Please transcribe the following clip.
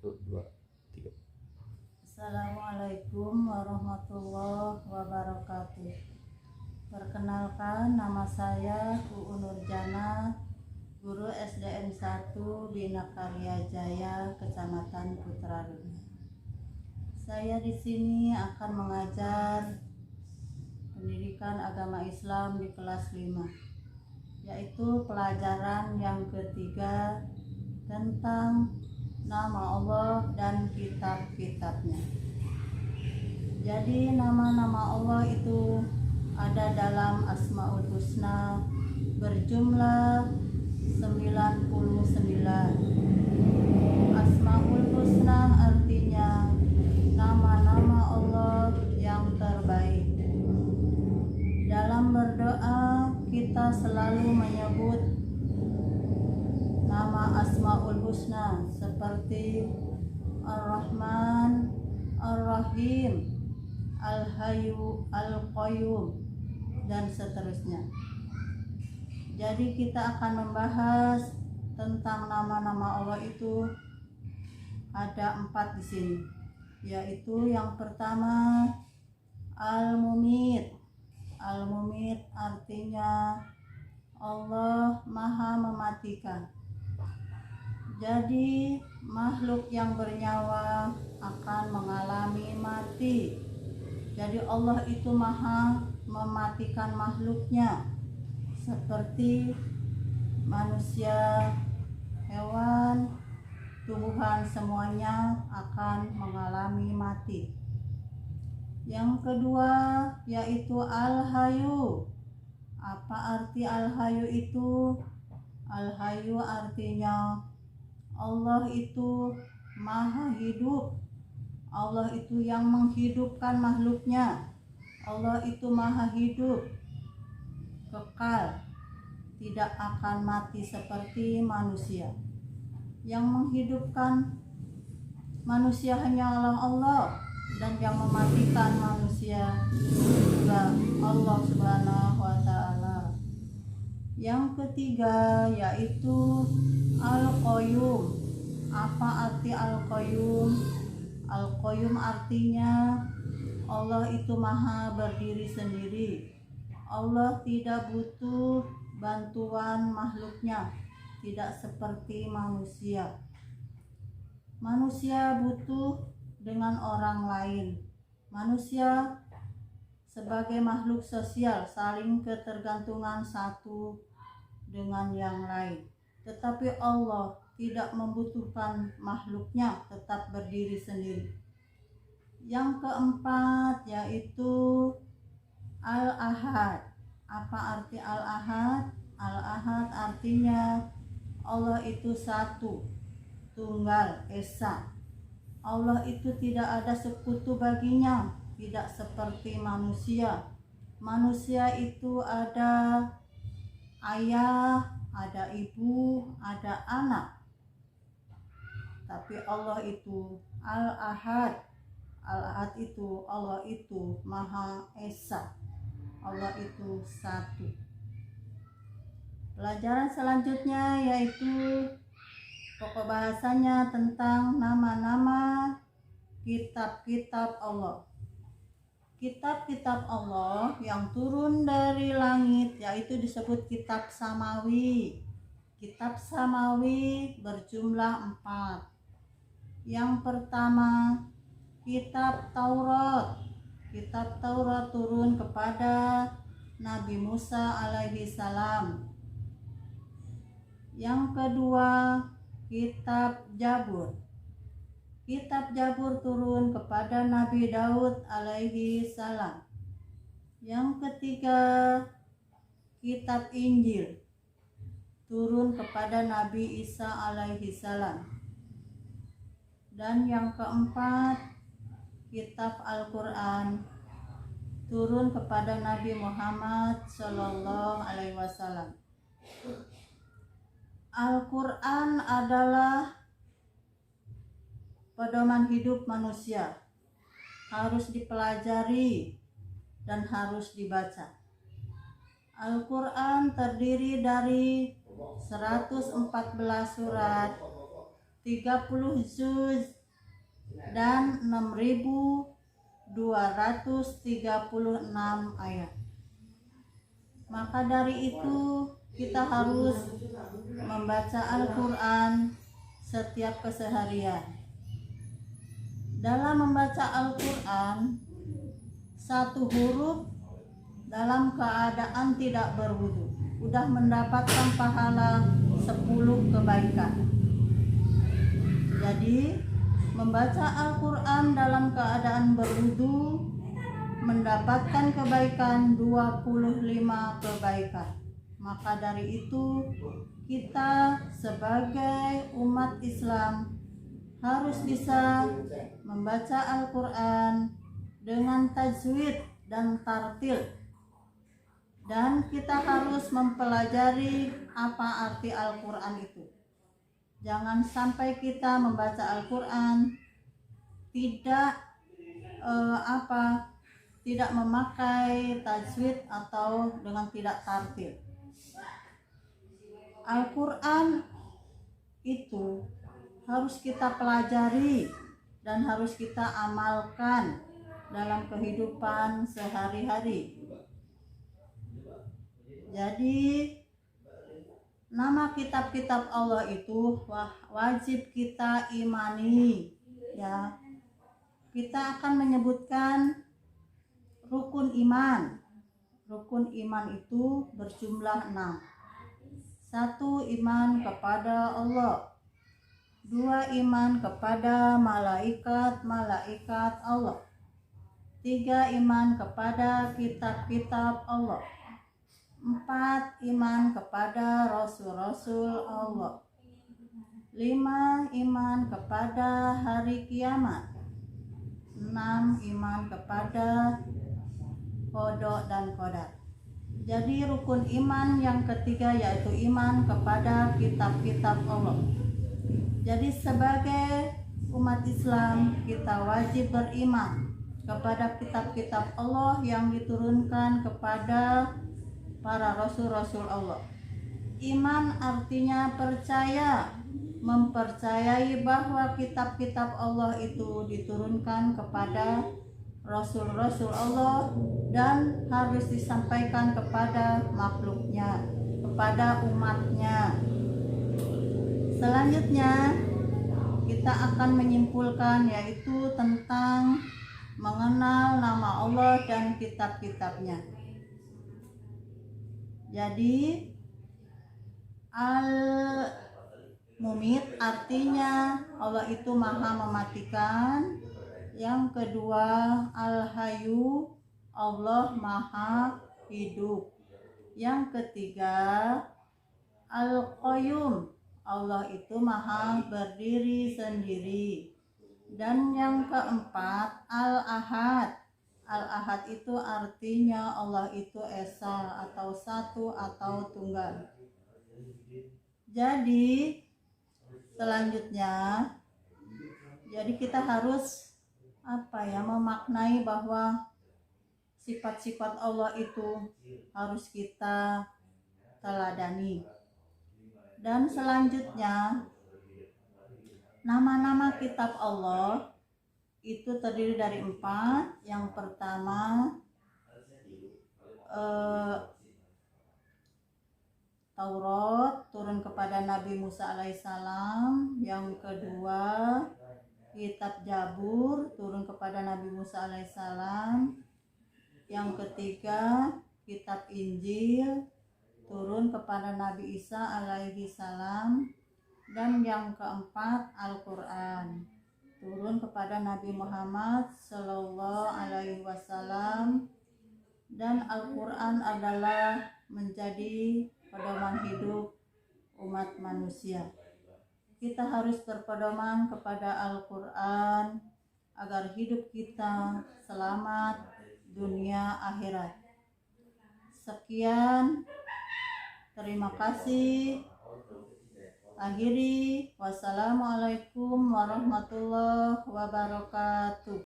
Satu, dua, tiga. Assalamualaikum warahmatullahi wabarakatuh. Perkenalkan, nama saya Uu Nurjana, guru SDN 1 Bina Karya Jaya, Kecamatan Putrarun. Saya di sini akan mengajar pendidikan agama Islam di kelas 5, yaitu pelajaran yang ketiga tentang nama Allah dan kitab-kitabnya. Jadi nama-nama Allah itu ada dalam Asmaul Husna berjumlah 99. Asmaul Husna artinya nama-nama Allah yang terbaik. Dalam berdoa kita selalu menyebut nama Asmaul Husna seperti Ar-Rahman, Ar-Rahim, Al-Hayyu, Al-Qayyum, dan seterusnya. Jadi kita akan membahas tentang nama-nama Allah itu ada 4 di sini, yaitu yang pertama Al-Mumit. Al-Mumit artinya Allah Maha Mematikan. Jadi makhluk yang bernyawa akan mengalami mati. Jadi Allah itu Maha mematikan makhluknya, seperti manusia, hewan, tumbuhan semuanya akan mengalami mati. Yang kedua yaitu Al-Hayyu. Apa arti Al-Hayyu itu? Al-Hayyu artinya Allah itu Maha Hidup. Allah itu yang menghidupkan makhluknya. Allah itu Maha Hidup, kekal, tidak akan mati seperti manusia. Yang menghidupkan manusia hanyalah Allah, dan yang mematikan manusia juga Allah Subhanahu wa Ta'ala. Yang ketiga yaitu Al-Qayyum. Apa arti Al-Qayyum? Al-Qayyum artinya Allah itu Maha berdiri sendiri. Allah tidak butuh bantuan makhluknya, tidak seperti manusia. Manusia butuh dengan orang lain. Manusia sebagai makhluk sosial saling ketergantungan satu dengan yang lain. Tetapi Allah tidak membutuhkan makhluknya, tetap berdiri sendiri. Yang keempat yaitu Al-Ahad. Apa arti Al-Ahad? Al-Ahad artinya Allah itu satu, tunggal, esa. Allah itu tidak ada sekutu baginya, tidak seperti manusia. Manusia itu ada ayah, ada ibu, ada anak. Tapi Allah itu Al-Ahad. Al-Ahad itu Allah itu Maha Esa. Allah itu satu. Pelajaran selanjutnya yaitu pokok bahasanya tentang nama-nama kitab-kitab Allah. Kitab-kitab Allah yang turun dari langit yaitu disebut kitab samawi. Kitab samawi berjumlah 4. Yang pertama kitab Taurat. Kitab Taurat turun kepada Nabi Musa alaihi salam. Yang kedua kitab Zabur. Kitab Zabur turun kepada Nabi Daud alaihi salam. Yang ketiga kitab Injil turun kepada Nabi Isa alaihi salam. Dan yang keempat kitab Al-Quran turun kepada Nabi Muhammad sallallahu alaihi wasallam. Al-Quran adalah pedoman hidup manusia, harus dipelajari dan harus dibaca. Al-Quran terdiri dari 114 surat 30 juz dan 6.236 ayat. Maka dari itu kita harus membaca Al-Quran setiap keseharian. Dalam membaca Al-Quran, satu huruf dalam keadaan tidak berwudu udah mendapatkan pahala 10 kebaikan. Jadi membaca Al-Quran dalam keadaan berwudu mendapatkan kebaikan 25 kebaikan. Maka dari itu kita sebagai umat Islam harus bisa membaca Al-Quran dengan tajwid dan tartil. Dan kita harus mempelajari apa arti Al-Quran itu. Jangan sampai kita membaca Al-Quran tidak tidak memakai tajwid atau dengan tidak tartil. Al-Quran itu harus kita pelajari dan harus kita amalkan dalam kehidupan sehari-hari. Jadi nama kitab-kitab Allah itu wajib kita imani, ya. Kita akan menyebutkan rukun iman. Rukun iman itu berjumlah 6. 1. Iman kepada Allah. 2. Iman kepada malaikat-malaikat Allah. 3. Iman kepada kitab-kitab Allah. 4. Iman kepada rasul-rasul Allah. 5. Iman kepada hari kiamat. 6. Iman kepada qada dan qadar. Jadi rukun iman yang ketiga yaitu iman kepada kitab-kitab Allah. Jadi sebagai umat Islam kita wajib beriman kepada kitab-kitab Allah yang diturunkan kepada para rasul-rasul Allah. Iman artinya percaya, mempercayai bahwa kitab-kitab Allah itu diturunkan kepada rasul-rasul Allah dan harus disampaikan kepada makhluknya, kepada umatnya. Selanjutnya kita akan menyimpulkan yaitu tentang mengenal nama Allah dan kitab-kitabnya. Jadi Al-Mumit artinya Allah itu maha mematikan. Yang kedua Al-Hayyu, Allah maha hidup. Yang ketiga Al-Qayyum, Allah itu maha berdiri sendiri. Dan yang keempat Al-Ahad. Al-Ahad itu artinya Allah itu esa atau satu atau tunggal. Jadi selanjutnya kita harus memaknai bahwa sifat-sifat Allah itu harus kita teladani. Dan selanjutnya nama-nama kitab Allah itu terdiri dari 4. Yang pertama Taurat turun kepada Nabi Musa alaihissalam. Yang kedua kitab Jabur turun kepada Nabi Musa alaihissalam. Yang ketiga kitab Injil turun kepada Nabi Isa alaihissalam. Dan yang keempat Al-Quran turun kepada Nabi Muhammad Sallallahu Alaihi Wasallam. Dan Al-Quran adalah menjadi pedoman hidup umat manusia. Kita harus berpedoman kepada Al-Quran agar hidup kita selamat dunia akhirat. Sekian, terima kasih. Akhiri, wassalamualaikum warahmatullahi wabarakatuh.